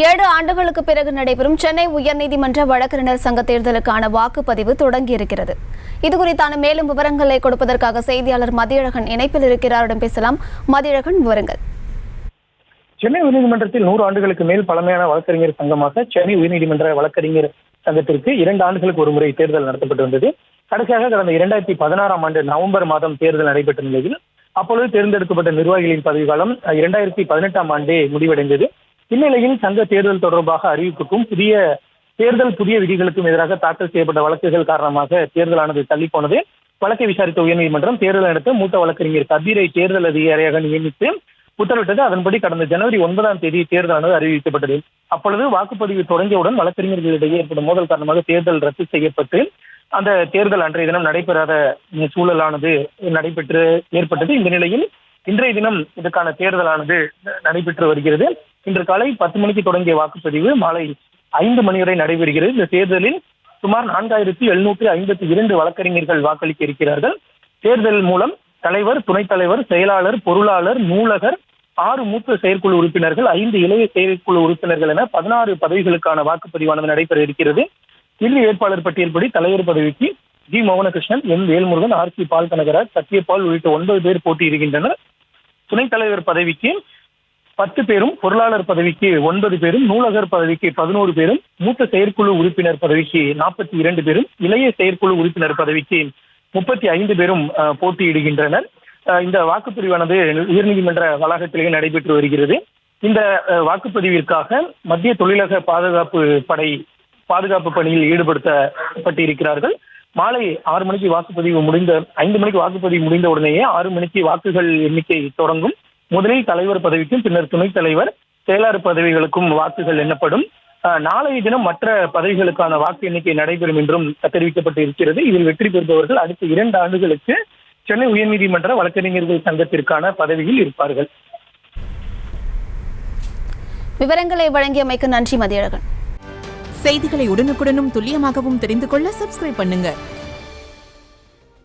7 ஆண்டுகளுக்கு பிறகு நடைபெறும் சென்னை உயர்நீதிமன்ற வழக்கறிஞர் சங்க தேர்தலுக்கான வாக்குப்பதிவு தொடங்கியிருக்கிறது. இதுகுறித்தான மேலும் விவரங்களை கொடுப்பதற்காக செய்தியாளர் மதியழகன் இணைப்பில் இருக்கிறாரிடம் பேசலாம். மதியழகன், விவரங்கள். சென்னை உயர்நீதிமன்றத்தில் 100 ஆண்டுகளுக்கு மேல் பழமையான வழக்கறிஞர் சங்கமாக சென்னை உயர்நீதிமன்ற வழக்கறிஞர் சங்கத்திற்கு 2 ஆண்டுகளுக்கு ஒரு முறை தேர்தல் நடத்தப்பட்டு வந்தது. கடைசியாக கடந்த 2016ஆம் ஆண்டு நவம்பர் மாதம் தேர்தல் நடைபெற்ற நிலையில் அப்பொழுது தேர்ந்தெடுக்கப்பட்ட நிர்வாகிகளின் பதவிக்காலம் 2018ஆம் ஆண்டே முடிவடைந்தது. இந்நிலையில் சங்க தேர்தல் தொடர்பாக அறிவிப்புக்கும் புதிய விதிகளுக்கும் எதிராக தாக்கல் செய்யப்பட்ட வழக்குகள் காரணமாக தேர்தலானது தள்ளிப்போனது. வழக்கை விசாரித்த உயர்நீதிமன்றம் தேர்தல் நடத்த மூத்த வழக்கறிஞர் கபீரை தேர்தல் அதிகாரியாக நியமித்து உத்தரவிட்டது. அதன்படி கடந்த ஜனவரி 9ஆம் தேதி தேர்தலானது அறிவிக்கப்பட்டது. அப்பொழுது வாக்குப்பதிவு தொடங்கியவுடன் வழக்கறிஞர்களிடையே ஏற்பட்ட மோதல் காரணமாக தேர்தல் ரத்து செய்யப்பட்டு அந்த தேர்தல் அன்றைய தினம் நடைபெறாத சூழலானது ஏற்பட்டது. இந்த நிலையில் இன்றைய தினம் இதற்கான தேர்தலானது நடைபெற்று வருகிறது. இன்று காலை 10 மணிக்கு தொடங்கிய வாக்குப்பதிவு மாலை 5 மணி வரை நடைபெறுகிறது. இந்த தேர்தலில் சுமார் 4752 வழக்கறிஞர்கள் வாக்களிக்க இருக்கிறார்கள். தேர்தல் மூலம் தலைவர், துணைத் தலைவர், செயலாளர், பொருளாளர், நூலகர், 6 மூத்த செயற்குழு உறுப்பினர்கள், 5 இளைய செயற்குழு உறுப்பினர்கள் என 16 பதவிகளுக்கான வாக்குப்பதிவானது நடைபெற இருக்கிறது. இறுதி வேட்பாளர் பட்டியல்படி தலைவர் பதவிக்கு G Mohanakrishnan, M Velmurugan, R C Paul Kanagaraj, Sathyapal உள்ளிட்ட 9 பேர் போட்டியிடுகின்றனர். துணைத் தலைவர் பதவிக்கு 10 பேரும், பொருளாளர் பதவிக்கு 9 பேரும், நூலகர் பதவிக்கு 11 பேரும், மூத்த செயற்குழு உறுப்பினர் பதவிக்கு 42 பேரும், இளைய செயற்குழு உறுப்பினர் பதவிக்கு 35 பேரும் போட்டியிடுகின்றனர். இந்த வாக்குப்பதிவானது உயர்நீதிமன்ற வளாகத்திலேயே நடைபெற்று வருகிறது. இந்த வாக்குப்பதிவிற்காக மத்திய தொழிலக பாதுகாப்பு பணியில் ஈடுபடுத்தப்பட்டிருக்கிறார்கள். மாலை 6 மணிக்கு 5 மணிக்கு வாக்குப்பதிவு முடிந்த உடனேயே 6 மணிக்கு வாக்குகள் எண்ணிக்கை தொடங்கும். முதலில் தலைவர் பதவிக்கும், பின்னர் துணைத் தலைவர், செயலாளர் பதவிகளுக்கும் வாக்குகள் எண்ணப்படும். நாளைய தினம் மற்ற பதவிகளுக்கான வாக்கு எண்ணிக்கை நடைபெறும் என்றும் தெரிவிக்கப்பட்டு இருக்கிறது. இதில் வெற்றி பெறுபவர்கள் அடுத்த 2 ஆண்டுகளுக்கு சென்னை உயர்நீதிமன்ற வழக்கறிஞர்கள் சங்கத்திற்கான பதவியில் இருப்பார்கள். விவரங்களை வழங்கியமைக்கு நன்றி மதியழகன். செய்திகளை உடனுக்குடனும் துல்லியமாகவும் தெரிந்து கொள்ள சப்ஸ்கிரைப் பண்ணுங்க.